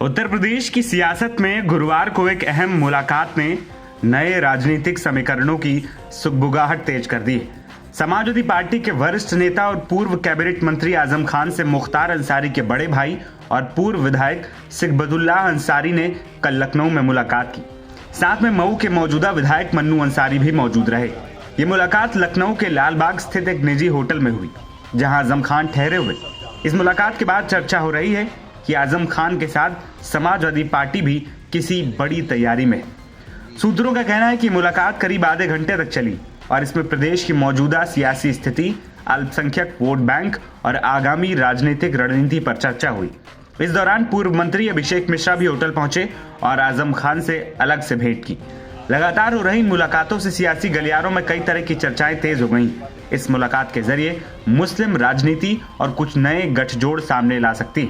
उत्तर प्रदेश की सियासत में गुरुवार को एक अहम मुलाकात ने नए राजनीतिक समीकरणों की सुगबुगाहट तेज कर दी। समाजवादी पार्टी के वरिष्ठ नेता और पूर्व कैबिनेट मंत्री आजम खान से मुख्तार अंसारी के बड़े भाई और पूर्व विधायक सिकबतुल्लाह अंसारी ने कल लखनऊ में मुलाकात की। साथ में मऊ के मौजूदा विधायक मन्नू अंसारी भी मौजूद रहे। ये मुलाकात लखनऊ के लालबाग स्थित एक निजी होटल में हुई, जहां आजम खान ठहरे हुए। इस मुलाकात के बाद चर्चा हो रही है कि आजम खान के साथ समाजवादी पार्टी भी किसी बड़ी तैयारी में है। सूत्रों का कहना है कि मुलाकात करीब आधे घंटे तक चली और इसमें प्रदेश की मौजूदा सियासी स्थिति, अल्पसंख्यक वोट बैंक और आगामी राजनीतिक रणनीति पर चर्चा हुई। इस दौरान पूर्व मंत्री अभिषेक मिश्रा भी होटल पहुंचे और आजम खान से अलग से भेंट की। लगातार हो रही मुलाकातों से सियासी गलियारों में कई तरह की चर्चाएं तेज हो गईं। इस मुलाकात के जरिए मुस्लिम राजनीति और कुछ नए गठजोड़ सामने ला सकती।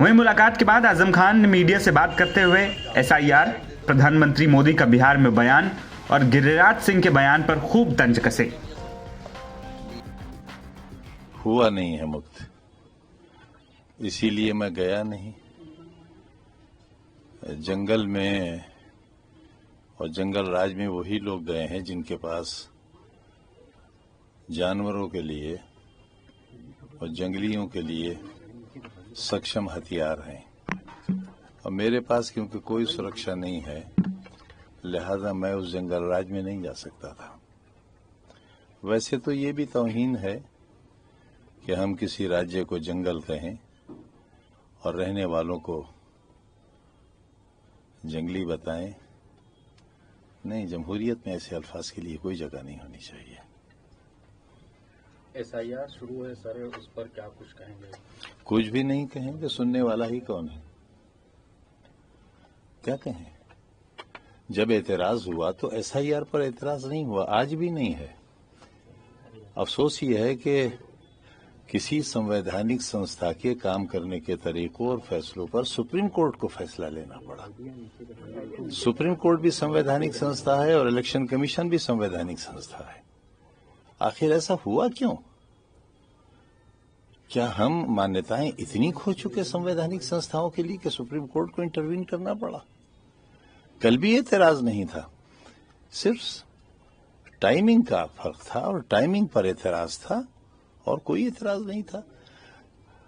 वहीं मुलाकात के बाद आजम खान ने मीडिया से बात करते हुए SIR, प्रधानमंत्री मोदी का बिहार में बयान और गिरिराज सिंह के बयान पर खूब तंज कसे। हुआ नहीं है मुक्त, इसीलिए मैं गया नहीं। जंगल में और जंगल राज में वही लोग गए हैं जिनके पास जानवरों के लिए और जंगलियों के लिए सक्षम हथियार हैं, और मेरे पास क्योंकि कोई सुरक्षा नहीं है, लिहाजा मैं उस जंगल राज में नहीं जा सकता था। वैसे तो ये भी तौहीन है कि हम किसी राज्य को जंगल कहें और रहने वालों को जंगली बताएं। नहीं, जमहूरियत में ऐसे अल्फाज के लिए कोई जगह नहीं होनी चाहिए। SIR शुरू है सर, उस पर क्या कुछ कहेंगे? कुछ भी नहीं कहेंगे, सुनने वाला ही कौन है? क्या कहें? जब एतराज हुआ तो SIR पर एतराज नहीं हुआ, आज भी नहीं है। अफसोस ये है कि किसी संवैधानिक संस्था के काम करने के तरीकों और फैसलों पर सुप्रीम कोर्ट को फैसला लेना पड़ा। सुप्रीम कोर्ट भी संवैधानिक संस्था है और इलेक्शन कमीशन भी संवैधानिक संस्था है। आखिर ऐसा हुआ क्यों? क्या हम मान्यताएं इतनी खो चुके संवैधानिक संस्थाओं के लिए कि सुप्रीम कोर्ट को इंटरवीन करना पड़ा? कल भी एतराज नहीं था, सिर्फ टाइमिंग का फर्क था और टाइमिंग पर एतराज था और कोई एतराज नहीं था।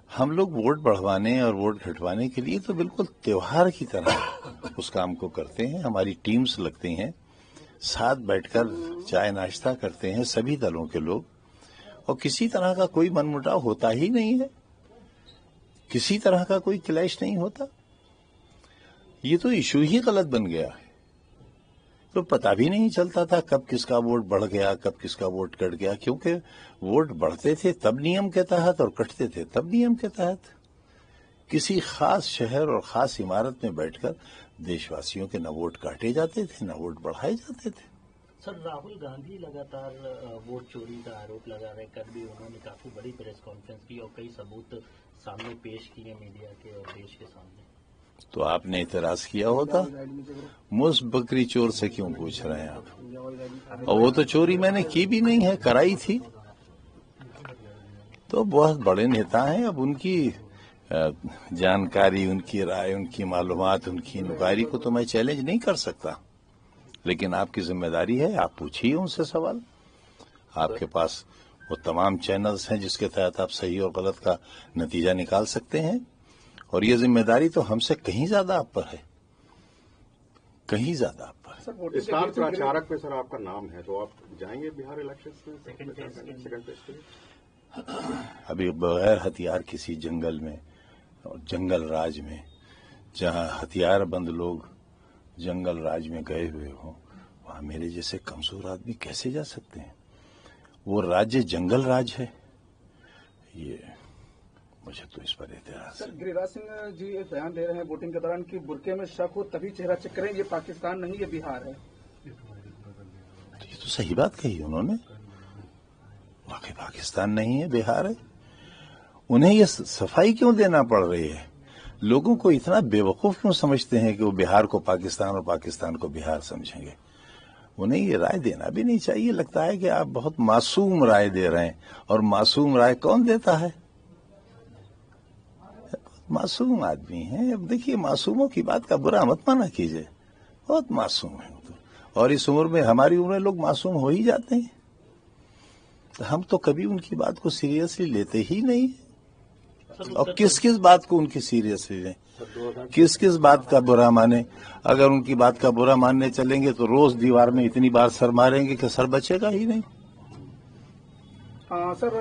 हम लोग वोट बढ़वाने और वोट घटवाने के लिए तो बिल्कुल त्योहार की तरह उस काम को करते हैं। हमारी टीम्स लगती हैं, साथ बैठकर चाय नाश्ता करते हैं सभी दलों के लोग, और किसी तरह का कोई मनमुटाव होता ही नहीं है, किसी तरह का कोई क्लैश नहीं होता। ये तो इशू ही गलत बन गया है। तो पता भी नहीं चलता था कब किसका वोट बढ़ गया, कब किसका वोट कट गया, क्योंकि वोट बढ़ते थे तब नियम के तहत और कटते थे तब नियम के तहत। किसी खास शहर और खास इमारत में बैठकर देशवासियों के न वोट काटे जाते थे, न वोट बढ़ाए जाते थे। सर, राहुल गांधी लगातार वोट चोरी का आरोप लगा रहे। कल भी उन्होंने काफी बड़ी प्रेस कॉन्फ्रेंस की और कई सबूत सामने पेश किए मीडिया के और देश के सामने। तो आपने इतराज किया होता। मुझ बकरी चोर से क्यों पूछ रहे हैं आप? और वो तो चोरी मैंने की भी नहीं है, कराई थी। तो बहुत बड़े नेता हैं, अब उनकी जानकारी, उनकी राय, उनकी मालूमात, उनकी नुकारी को तो मैं चैलेंज नहीं कर सकता, लेकिन आपकी जिम्मेदारी है, आप पूछिए उनसे सवाल। आपके पास वो तमाम चैनल्स हैं जिसके तहत आप सही और गलत का नतीजा निकाल सकते हैं, और ये जिम्मेदारी तो हमसे कहीं ज्यादा आप पर है, कहीं ज्यादा आप पर है। स्टार प्रचारक पे सर आपका नाम है, तो आप जाएंगे बिहार इलेक्शंस में सेकंड फेज के लिए? अभी बगैर हथियार किसी जंगल में और जंगल राज में, जहां हथियारबंद लोग जंगल राज में गए हुए हों, वहां मेरे जैसे कमजोर आदमी कैसे जा सकते हैं? वो राज्य जंगल राज है। ये मुझे तो इस पर एतराज। सर, गिरिराज सिंह जी एक बयान दे रहे हैं वोटिंग के दौरान कि बुरके में शक हो तभी चेहरा चेक करें, ये पाकिस्तान नहीं ये बिहार है। तो ये तो सही बात कही उन्होंने, वाकई पाकिस्तान नहीं है, बिहार है। उन्हें ये सफाई क्यों देना पड़ रही है? लोगों को इतना बेवकूफ क्यों समझते हैं कि वो बिहार को पाकिस्तान और पाकिस्तान को बिहार समझेंगे? उन्हें ये राय देना भी नहीं चाहिए। लगता है कि आप बहुत मासूम राय दे रहे हैं, और मासूम राय कौन देता है? मासूम आदमी हैं। अब देखिए, मासूमों की बात का बुरा मत माना कीजिए, बहुत मासूम है वो तो। और इस उम्र में, हमारी उम्र में लोग मासूम हो ही जाते हैं, तो हम तो कभी उनकी बात को सीरियसली लेते ही नहीं। और किस किस बात को उनकी सीरियसली लें, किस किस बात का बुरा माने। अगर उनकी बात का बुरा मानने चलेंगे तो रोज दीवार में इतनी बार सर मारेंगे कि सर बचेगा ही नहीं। सर,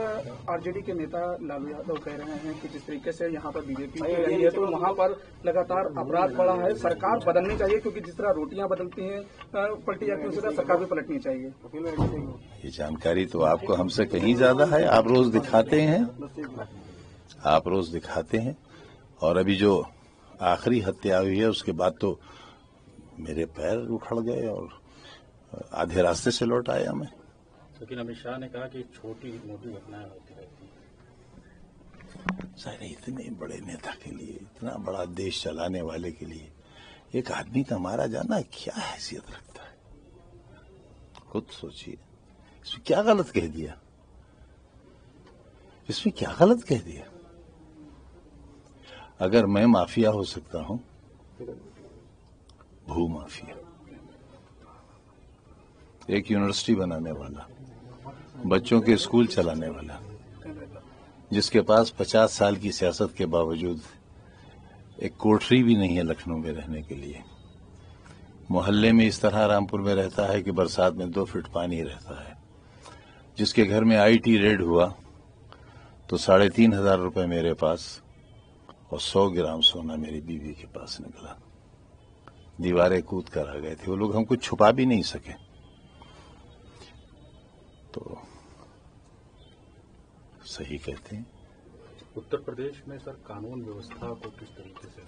आरजेडी के नेता लालू यादव कह रहे हैं कि जिस तरीके से यहाँ पर बीजेपी की रही है तो वहाँ पर लगातार अपराध बढ़ा है, सरकार बदलनी चाहिए, क्योंकि जिस तरह रोटियां बदलती हैं पलटी जाती है, उसी तरह सरकार भी पलटनी चाहिए। ये जानकारी तो आपको हमसे कहीं ज्यादा है, आप रोज दिखाते हैं, आप रोज दिखाते हैं। और अभी जो आखिरी हत्या हुई है उसके बाद तो मेरे पैर उखड़ गए और आधे रास्ते से लौट आया मैं। लेकिन अमित शाह ने कहा कि छोटी मोटी घटनाएं होती रहती हैं। सर, इतने बड़े नेता के लिए, इतना बड़ा देश चलाने वाले के लिए एक आदमी का मारा जाना क्या हैसियत रखता है? खुद सोचिए, इसमें क्या गलत कह दिया, इसमें क्या गलत कह दिया? अगर मैं माफिया हो सकता हूं, भू माफिया, एक यूनिवर्सिटी बनाने वाला, बच्चों के स्कूल चलाने वाला, जिसके पास 50 साल की सियासत के बावजूद एक कोठरी भी नहीं है लखनऊ में रहने के लिए, मोहल्ले में इस तरह रामपुर में रहता है कि बरसात में 2 फीट पानी रहता है, जिसके घर में आईटी रेड हुआ तो 3,500 रुपए मेरे पास और 100 ग्राम सोना मेरी बीवी के पास निकला। दीवारें कूद कर आ गए थे वो लोग, हमको छुपा भी नहीं सके। तो सही कहते हैं। उत्तर प्रदेश में सर कानून व्यवस्था को किस तरीके से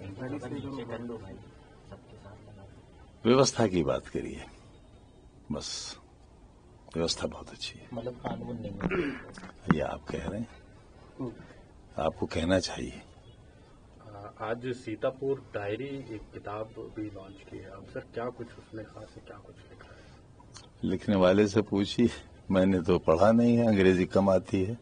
व्यवस्था की बात करिए, बस व्यवस्था बहुत अच्छी है। मतलब कानून नहीं, ये आप कह रहे हैं, आपको कहना चाहिए। आज सीतापुर डायरी एक किताब भी लॉन्च की है, अब सर क्या कुछ उसमें खास है, क्या कुछ लिखा है? लिखने वाले से पूछिए, मैंने तो पढ़ा नहीं है, अंग्रेजी कम आती है।